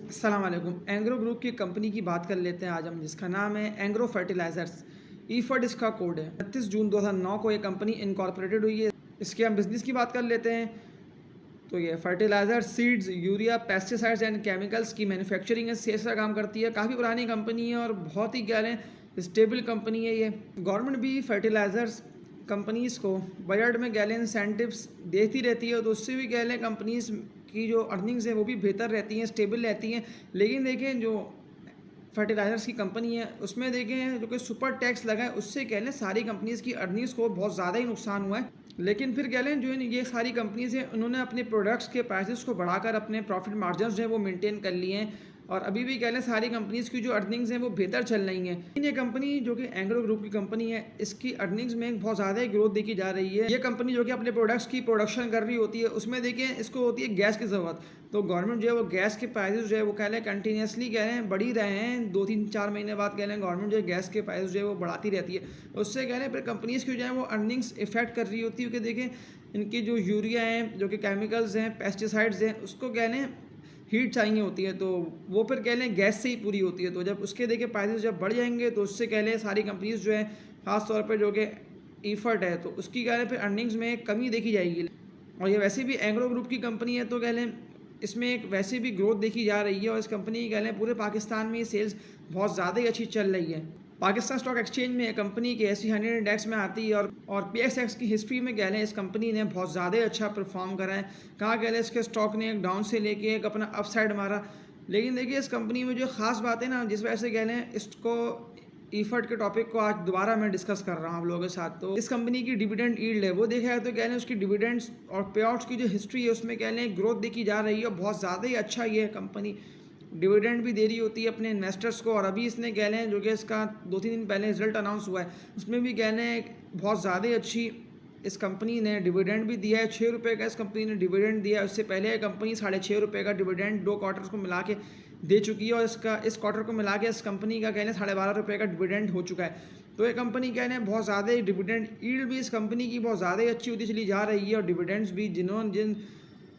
अस्सलाम वालेकुम। एंग्रो ग्रुप की कंपनी की बात कर लेते हैं आज हम, जिसका नाम है एंग्रो फर्टिलाइजर्स। ईफर्ट इसका कोड है। 31 जून 2009 को ये कंपनी इनकॉर्पोरेटेड हुई है। इसके हम बिजनेस की बात कर लेते हैं। तो ये fertiliser, seeds, urea, pesticides and chemicals की मैन्युफैक्चरिंग सेल्स का काम करती है। काफ़ी पुरानी कंपनी है और बहुत ही क्या है, स्टेबल कंपनी है ये। गवर्नमेंट भी फर्टिलाइजर्स कंपनीज़ को बजट में गैलें इंसेंटिव्स देती रहती है, तो उससे भी गैलें कंपनीज़ की जो अर्निंग्स है वो भी बेहतर रहती हैं, स्टेबल रहती हैं। लेकिन देखें जो फर्टिलाइजर्स की कंपनी है उसमें देखें जो कि सुपर टैक्स लगा है, उससे कह लें सारी कंपनीज़ की अर्निंग्स को बहुत ज़्यादा ही नुकसान हुआ है। लेकिन फिर कह लें जो ये सारी कंपनीज़ हैं उन्होंने अपने प्रोडक्ट्स के प्राइसेस को बढ़ाकर अपने प्रॉफिट मार्जिन जो है वो मेंटेन कर लिए हैं, और अभी भी कह लें सारी कंपनीज़ की जो अर्निंग्स हैं वो बेहतर चल रही हैं। लेकिन ये कंपनी जो कि एंग्रो ग्रुप की कंपनी है, इसकी अर्निंग्स में बहुत ज़्यादा ही ग्रोथ देखी जा रही है। ये कंपनी जो कि अपने प्रोडक्ट्स की प्रोडक्शन कर रही होती है, उसमें देखें इसको होती है गैस की ज़रूरत। तो गवर्नमेंट जो है वो गैस के प्राइसेस जो है वो कह लें कंटिन्यूसली कह रहे हैं बढ़ ही रहे हैं। 2-3-4 महीने बाद कह लें गवर्नमेंट जो है गैस के प्राइस जो है वो बढ़ाती रहती है। उससे कह लें फिर कंपनीज़ की जो है वो अर्निंग्स इफेक्ट कर रही होती है, क्योंकि देखें इनकी जो यूरिया हैं, जो कि केमिकल्स हैं, पेस्टिसाइड्स हैं, उसको कह लें हीट चाहिए होती है, तो वो फिर कह लें गैस से ही पूरी होती है। तो जब उसके देखिए प्राइसेस जब बढ़ जाएंगे तो उससे कह लें सारी कंपनीज़ जो है, ख़ास तौर पर जो कि ईफर्ट है, तो उसकी कह लें फिर अर्निंग्स में कमी देखी जाएगी। और ये वैसे भी एंग्रो ग्रुप की कंपनी है, तो कह लें इसमें एक वैसे भी ग्रोथ देखी जा रही है, और इस कंपनी की कह लें पूरे पाकिस्तान में ये सेल्स बहुत ज़्यादा ही अच्छी चल रही है। पाकिस्तान स्टॉक एक्सचेंज में कंपनी के SC 100 इंडेक्स में आती है, और PXX की हिस्ट्री में कह लें इस कंपनी ने बहुत ज़्यादा ही अच्छा परफॉर्म करा है। कहाँ कह लें इसके स्टॉक ने एक डाउन से लेके एक अपना अपसाइड मारा। लेकिन देखिए इस कंपनी में जो ख़ास बात है ना, जिस वजह से कह लें इसको ईफर्ट के टॉपिक को आज दोबारा मैं डिस्कस कर रहा हूँ आप लोगों के साथ। तो इस कंपनी की डिविडेंड यील्ड है, वो देखा जाए तो कह लें उसकी डिविडेंड्स और पे आउट्स की जो हिस्ट्री है उसमें कह लें ग्रोथ देखी जा रही है। बहुत ज़्यादा ही अच्छा ये कंपनी डिविडेंड भी दे रही होती है अपने इन्वेस्टर्स को। और अभी इसने कह लें जो कि इसका 2-3 दिन पहले रिजल्ट अनाउंस हुआ है, उसमें भी कह लें बहुत ज़्यादा ही अच्छी इस कंपनी ने डिविडेंड भी दिया है। 6 रुपये का इस कंपनी ने डिविडेंड दिया है। उससे पहले ये कंपनी 6.5 रुपये का डिविडेंड 2 क्वार्टर्स को मिला के दे चुकी है, और इसका इस क्वार्टर को मिला के इस कंपनी का कह लें 12.5 रुपये का डिविडेंड हो चुका है। तो ये कंपनी कह लें बहुत ज़्यादा ही डिविडेंड यील्ड भी इस कंपनी की बहुत ज़्यादा ही अच्छी होती चली जा रही है, और डिविडेंड्स भी जिन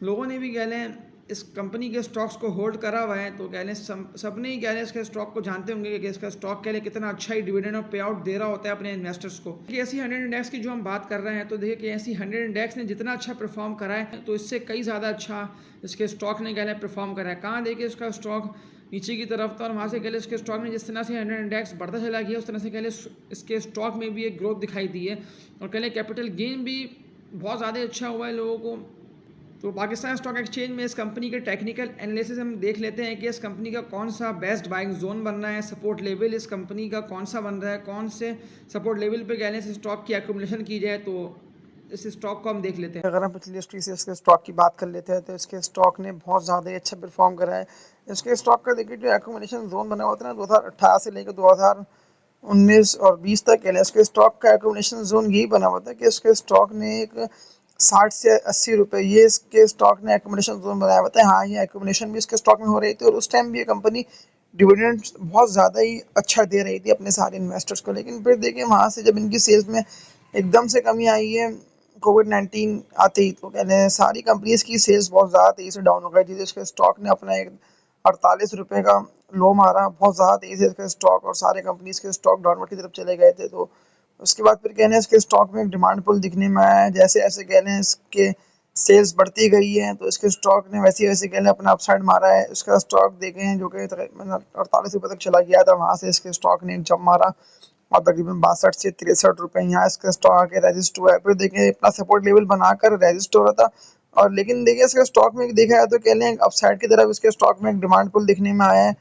लोगों ने भी कह लें इस कंपनी के स्टॉक्स को होल्ड करा हुआ है, तो कह लें सबने ही कह लें इसके स्टॉक को जानते होंगे कि इसका स्टॉक कह लें कितना अच्छा ही डिविडेंड और पे आउट दे रहा होता है अपने इन्वेस्टर्स को। SC 100 इंडेक्स की जो हम बात कर रहे हैं, तो देखिए SC 100 इंडेक्स ने जितना अच्छा परफॉर्म करा है, तो इससे कई ज़्यादा अच्छा इसके स्टॉक ने कह लें परफॉर्म करा है। कहाँ देखिए इसका स्टॉक नीचे की तरफ था, और वहाँ से कह लें इसके स्टॉक में जिस तरह से 100 इंडेक्स बढ़ता चला गया, उस तरह से कह लें इसके स्टॉक में भी एक ग्रोथ दिखाई दी है, और कह लें कैपिटल गेन भी बहुत ज़्यादा अच्छा हुआ है लोगों को। तो पाकिस्तान स्टॉक एक्सचेंज में इस कंपनी के टेक्निकल एनालिसिस हम देख लेते हैं कि इस कंपनी का कौन सा बेस्ट बाइंग जोन बन रहा है, सपोर्ट लेवल इस कंपनी का कौन सा बन रहा है, कौन से सपोर्ट लेवल पे कहने से स्टॉक की एक्यूमुलेशन की जाए। तो इस स्टॉक को हम देख लेते हैं। अगर हम पिछली हिस्ट्री से इसके स्टॉक की बात कर लेते हैं तो इसके स्टॉक ने बहुत ज़्यादा ही अच्छा परफॉर्म करा है। इसके स्टॉक का देखिए जो एक्यूमुलेशन जोन बना हुआ था ना, 2018 से लेकर 2019 और 20 तक के लिए इसके स्टॉक का एक्यूमुलेशन जोन यही बना हुआ था कि इसके स्टॉक ने एक 60 से 80 रुपये ये इसके स्टॉक ने एक्यूमुलेशन जोन बनाया हुआ था। हाँ, ये एक्यूमुलेशन भी इसके स्टॉक में हो रही थी, और उस टाइम भी ये कंपनी डिविडेंड बहुत ज़्यादा ही अच्छा दे रही थी अपने सारे इन्वेस्टर्स को। लेकिन फिर देखिए वहाँ से जब इनकी सेल्स में एकदम से कमी आई है कोविड-19 आते ही, तो कह लें सारी कंपनीज की सेल्स बहुत ज़्यादा तेज़ी से डाउन हो गई थी। जिसके स्टॉक ने अपना एक 48 रुपये का लो मारा, बहुत ज़्यादा तेज़ी से इसका स्टॉक और सारे कंपनीज के स्टॉक डाउनवर्ड की तरफ चले गए थे। तो उसके बाद फिर कह लें इसके स्टॉक में एक डिमांड पुल दिखने में आया है। जैसे जैसे कह लें इसके सेल्स बढ़ती गई है, तो इसके स्टॉक ने वैसे वैसे कह लें अपना अपसाइड मारा है। इसका स्टॉक देखें जो कि 48 रुपये तक चला गया था, वहाँ से इसके स्टॉक ने एक जंप मारा और तकरीबन 62 से 63 रुपये यहाँ इसका स्टॉक आके रजिस्ट हुआ है। फिर देखिए अपना सपोर्ट लेवल बनाकर रजिस्ट हो रहा था, और लेकिन देखिए इसके स्टॉक में देखा जाए तो कह लें अपसाइड की तरफ इसके स्टॉक में एक डिमांड पुल दिखने में आया है,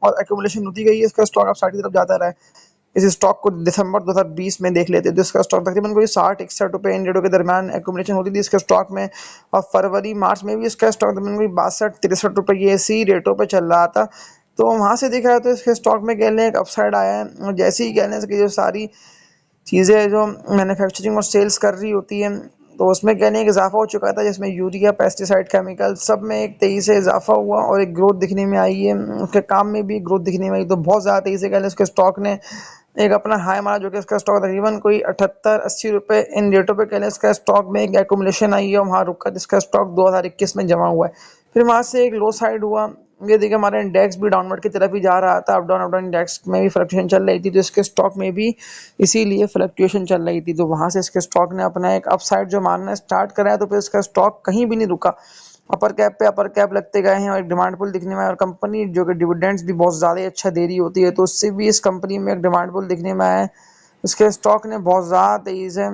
और एक्यूमुलेशन होती गई है, इसका स्टॉक अपसाइड की तरफ जाता रहा है। इस स्टॉक को दिसंबर 2020 में देख लेते हैं, तो इसका स्टॉक तकरीबन कोई 60-61 रुपये इन रेटों के दरमियान एक्यूमुलेशन होती थी इसके स्टॉक में, और फरवरी मार्च में भी इसका स्टॉक तकरीबन कोई 62-63 रुपये ये इसी रेटों पे चल रहा था। तो वहाँ से देखा जाए तो इसके स्टॉक में कह लें एक अपसाइड आया है, और जैसे ही कह लें इसकी जो सारी चीज़ें जो मैन्युफैक्चरिंग और सेल्स कर रही होती है, तो उसमें कहने एक इजाफा हो चुका था, जिसमें यूरिया, पेस्टिसाइड, केमिकल सब में एक तेज़ी से इजाफा हुआ, और एक ग्रोथ दिखने में आई है। उसके काम में भी ग्रोथ दिखने में आई, तो बहुत ज़्यादा तेज़ी से कह लें उसके स्टॉक ने एक अपना हाई मारा, जो कि इसका स्टॉक तकरीबन कोई 78-80 रुपये इन रेटों पे कह लें इसका स्टॉक में एक एक्यूमुलेशन आई है, और वहाँ रुक कर इसका स्टॉक 2021 में जमा हुआ है। फिर वहाँ से एक लो साइड हुआ, ये देखिए हमारा इंडेक्स भी डाउनवर्ड की तरफ ही जा रहा था, अप डाउन इंडेक्स में भी फ्लक्चुएशन चल रही थी, तो इसके स्टॉक में भी इसीलिए फ्लक्चुएशन चल रही थी। तो वहाँ से इसके स्टॉक ने अपना एक अपसाइड जो मारना स्टार्ट कराया, तो फिर इसका स्टॉक कहीं भी नहीं रुका, अपर कैप पे अपर कैप लगते गए हैं और एक डिमांड पुल दिखने में आया। और कंपनी जो कि डिविडेंड्स भी बहुत ज़्यादा अच्छा दे रही होती है, तो उससे भी इस कंपनी में एक डिमांड पुल दिखने में आया है। इसके स्टॉक ने बहुत ज़्यादा तेज़ी से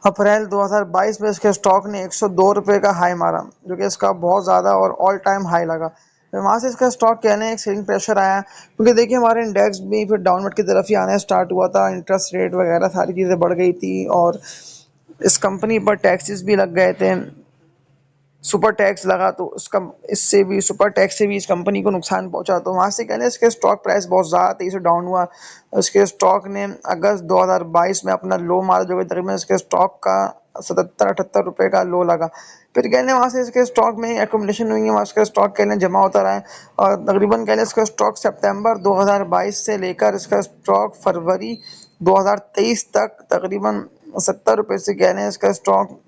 अप्रैल 2022 में इसके स्टॉक ने 102 रुपये का हाई मारा, जो कि इसका बहुत ज़्यादा और ऑल टाइम हाई लगा। फिर वहाँ से इसका स्टॉक कहने एक सेलिंग प्रेशर आया, क्योंकि देखिए हमारे इंडेक्स भी फिर डाउनवर्ड की तरफ ही आना स्टार्ट हुआ था, इंटरेस्ट रेट वगैरह सारी चीज़ें बढ़ गई थी और इस कंपनी पर टैक्सेस भी लग गए थे, सुपर टैक्स लगा, तो उसका इससे भी सुपर टैक्स से भी इस कंपनी को नुकसान पहुंचा। तो वहाँ से कहने इसके स्टॉक प्राइस बहुत ज़्यादा तेज़ी से डाउन हुआ। इसके स्टॉक ने अगस्त 2022 में अपना लो मारा, जो कि तकरीबन इसके स्टॉक का 77-78 रुपये का लो लगा। फिर कहने वहाँ से इसके स्टॉक में एकोमोडेशन हुई है, वहाँ इसका स्टॉक कहने जमा होता रहा है और तकरीबन कहने इसका स्टॉक सितंबर 2022 से लेकर इसका स्टॉक फरवरी 2023 तक तकरीबन 70 रुपये से कहने इसका स्टॉक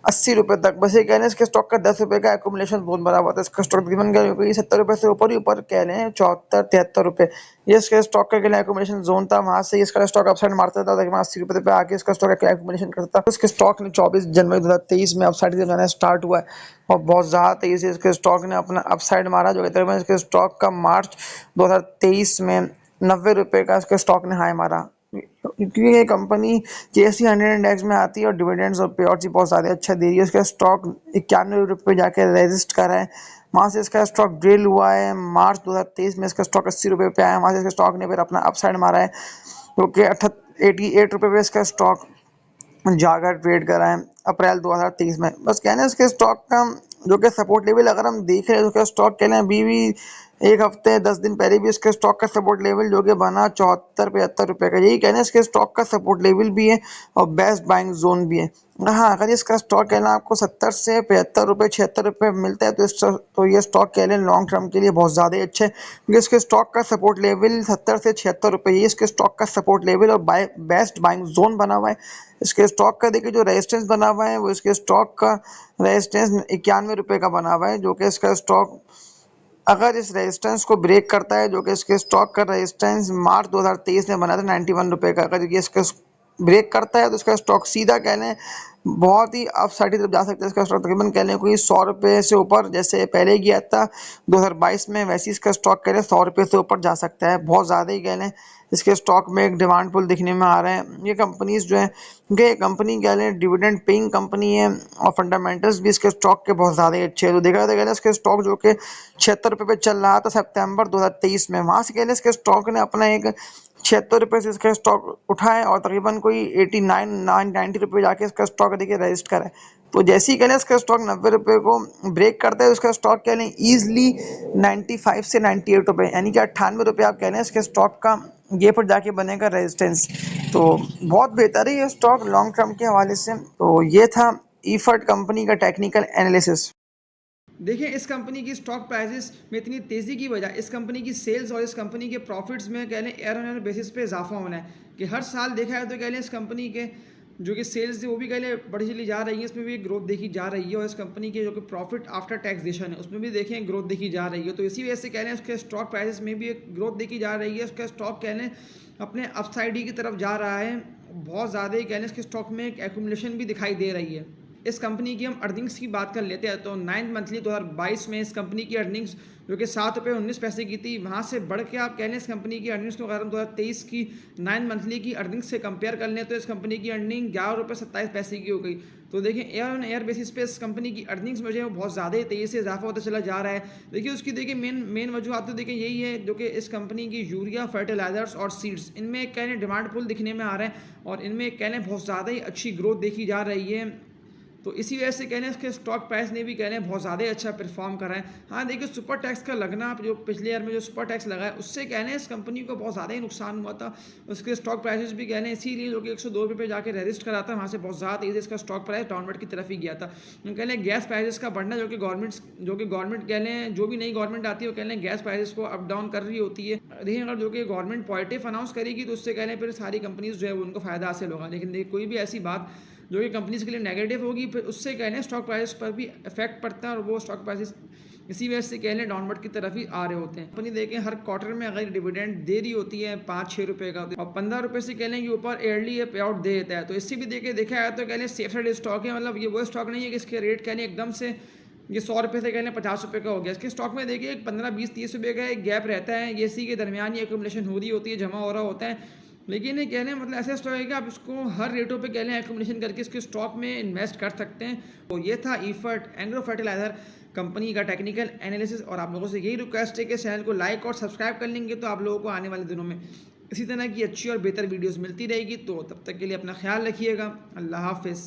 80 रुपये तक, बस ये कह रहे हैं इसके स्टॉक का 10 रुपये का एक्यूमुलेशन जोन बना हुआ था। इसका स्टॉक तकरीबन क्या है, 70 रुपये से ऊपर कह रहे हैं 74-73 रुपये, ये इसके स्टॉक का एक्यूमुलेशन जोन था। वहाँ से इसका स्टॉक अपसाइड मारता था, तकरीबन 80 रुपये पे आके इसका स्टॉक एक्यूमुलेशन करता था। इसके स्टॉक ने 24 जनवरी 2023 में अपसाइड की जाना स्टार्ट हुआ है और बहुत ज़्यादा तेज़ी से इसके स्टॉक ने अपना अपसाइड मारा, जो कि तकरीबन इसके स्टॉक का मार्च 2023 में 90 रुपये का इसके स्टॉक ने हाई मारा, क्योंकि ये कंपनी JSE 100 इंडेक्स में आती है और डिविडेंड्स और पे आउट बहुत ज़्यादा अच्छा दे रही है। इसका स्टॉक 91 रुपये जाके रजिस्ट कर रहा है, वहाँ से इसका स्टॉक ड्रिल हुआ है। मार्च 2023 में इसका स्टॉक 80 रुपये पे आया, वहाँ से इसके स्टॉक ने फिर अपना अपसाइड मारा है, जो कि 88 रुपये पे इसका स्टॉक जाकर ट्रेड करा है अप्रैल 2023 में। बस कहना है इसके स्टॉक का जो कि सपोर्ट लेवल अगर हम देख रहे हैं, उसका स्टॉक कहना है अभी भी एक हफ्ते 10 दिन पहले भी इसके स्टॉक का सपोर्ट लेवल जो कि बना 74-75 रुपये का, यही कहना है इसके स्टॉक का सपोर्ट लेवल भी है और बेस्ट बाइंग जोन भी है। हाँ, अगर इसका स्टॉक कहना आपको 70 से 75 रुपये 76 रुपये मिलता है, तो ये स्टॉक कह लें लॉन्ग टर्म के लिए बहुत ज़्यादा अच्छे है, क्योंकि इसके स्टॉक का सपोर्ट लेवल 70 से 76 रुपये, ये इसके स्टॉक का सपोर्ट लेवल और बेस्ट बाइंग जोन बना हुआ है। इसके स्टॉक का देखिए जो रेजिस्टेंस बना हुआ है, वो इसके स्टॉक का रेजिस्टेंस 91 रुपये का बना हुआ है, जो कि इसका स्टॉक अगर इस रेजिस्टेंस को ब्रेक करता है, जो कि इसके स्टॉक का रेजिस्टेंस मार्च 2023 में बना था 91 रुपये का, अगर ये इसका ब्रेक करता है तो इसका स्टॉक सीधा कह लें बहुत ही अपसाइड की तरफ जा सकता है। इसका स्टॉक तकरीबन कह लें कोई 100 रुपये से ऊपर, जैसे पहले गया था 2022 में, वैसे इसका स्टॉक कह लें 100 रुपये से ऊपर जा सकता है। बहुत ज़्यादा ही कह लें इसके स्टॉक में एक डिमांड पुल दिखने में आ रहे हैं। ये कंपनीज जो है, क्योंकि कंपनी कह लें डिविडेंड पेइंग कंपनी है और फंडामेंटल्स भी इसके स्टॉक के बहुत ज़्यादा ही अच्छे हैं। तो देखा जाता है इसके स्टॉक जो कि 76 रुपये पे चल रहा था सितंबर 2023 में, वहाँ से कह लें इसके स्टॉक ने अपना एक 76 रुपये से इसका स्टॉक उठाए और तकरीबन कोई 89-90 रुपये जाके इसका स्टॉक देखिए रजिस्ट करा है। तो जैसे ही कह लें इसका स्टॉक 90 रुपये को ब्रेक करता है, तो इसका स्टॉक कह लें ईजिली 95 से 98 रुपये, यानी कि 98 रुपये आप कह लें इसके स्टॉक का ये पर जाके बनेगा रेजिस्टेंस। तो बहुत बेहतर है ये स्टॉक लॉन्ग टर्म के हवाले से। तो ये था ईफर्ट कंपनी का टेक्निकल एनालिसिस। देखिए इस कंपनी की स्टॉक प्राइसेस में इतनी तेज़ी की वजह इस कंपनी की सेल्स और इस कंपनी के प्रॉफिट्स में कह लें ईयर ऑन ईयर बेसिस पे इजाफा होना है, कि हर साल देखा है तो कह लें इस कंपनी के जो कि सेल्स है वो भी कह लें बढ़ी चली जा रही है, इसमें भी ग्रोथ देखी जा रही है और इस कंपनी के जो कि प्रॉफिट आफ्टर टैक्सेशन है उसमें भी देखें ग्रोथ देखी जा रही है। तो इसी वजह से कह लें उसके स्टॉक प्राइसेस में भी एक ग्रोथ देखी जा रही है। उसका स्टॉक कह लें अपने अपसाइड की तरफ जा रहा है, बहुत ज़्यादा ही कह लें इसके स्टॉक में एक एक्यूमुलेशन भी दिखाई दे रही है। इस कंपनी की हम अर्निंग्स की बात कर लेते हैं तो 9 मंथली 2022 में इस कंपनी की अर्निंग्स जो कि 7 रुपये 19 पैसे की थी, वहाँ से बढ़ के आप कह लें इस कंपनी की अर्निंग्स को अगर हम 2023 की 9 मंथली की अर्निंग्स से कंपेयर कर लें तो इस कंपनी की अर्निंग 11 रुपये 27 पैसे की हो गई। तो देखिए एयर ऑन एयर बेसिस पे इस कंपनी की अर्निंग्स में जो है वो बहुत ज़्यादा ही तेज़ी से इजाफा होता चला जा रहा है। देखिए उसकी देखिए मेन वजूहत तो देखिए यही है, जो कि इस कंपनी की यूरिया फर्टिलाइजर्स और सीड्स इनमें एक कहने डिमांड पुल दिखने में आ रहा है और इनमें एक कहने बहुत ज़्यादा ही अच्छी ग्रोथ देखी जा रही है। तो इसी वजह से कहने इसके स्टॉक प्राइस ने भी कहने बहुत ज़्यादा ही अच्छा परफॉर्म करा है। हाँ देखिए सुपर टैक्स का लगना जो पिछले ईयर में जो सुपर टैक्स लगा है उससे कहने इस कंपनी को बहुत ज़्यादा ही नुकसान हुआ था। उसके स्टॉक प्राइसेस भी कहने इसीलिए जो कि 102 रुपये पे जाके रजिस्ट करा था, वहाँ से बहुत ज़्यादा तेज़ी से इसका स्टॉक प्राइस डाउनवर्ड की तरफ ही गया था। कहने गैस प्राइसेस का बढ़ना जो कि गवर्नमेंट कहने जो भी नई गवर्नमेंट आती है वो कहने गैस प्राइसेस को अप डाउन कर रही होती है। देखिए अगर जो कि गवर्नमेंट पॉजिटिव अनाउंस करेगी तो उससे कहने फिर सारी कंपनीज जो है उनको फ़ायदा हासिल होगा, लेकिन देखिए कोई भी ऐसी बात जो कि कंपनीज के लिए नेगेटिव होगी फिर उससे कहने स्टॉक प्राइस पर भी इफेक्ट पड़ता है और वो स्टॉक प्राइसेस इसी वजह से कह लें डाउनवर्ड की तरफ ही आ रहे होते हैं। कंपनी देखें हर क्वार्टर में अगर डिविडेंड दे रही होती है 5-6 रुपये का, और 15 रुपये से कह लें कि ऊपर ईयरली ये पे आउट दे देता है, तो इससे भी देखा है तो कह लें सेफ साइड स्टॉक है। मतलब ये वो स्टॉक नहीं है कि इसके रेट कह लें एकदम से ये 100 रुपये से कह लें 50 रुपये का हो गया। इसके स्टॉक में देखिए 15-20-30 रुपये का एक गैप रहता है, ये इसी के दरमियान ही एक्यूमुलेशन हो रही होती है, जमा हो रहा होता है। लेकिन ये कह लें मतलब ऐसा स्टॉक है कि आप इसको हर रेटों पे कह लें एक्यूमुलेशन करके इसके स्टॉक में इन्वेस्ट कर सकते हैं। तो ये था ईफर्ट एग्रो फर्टिलाइज़र कंपनी का टेक्निकल एनालिसिस, और आप लोगों से यही रिक्वेस्ट है कि चैनल को लाइक और सब्सक्राइब कर लेंगे तो आप लोगों को आने वाले दिनों में इसी तरह की अच्छी और बेहतर वीडियोज़ मिलती रहेगी। तो तब तक के लिए अपना ख्याल रखिएगा। अल्लाह हाफिज़।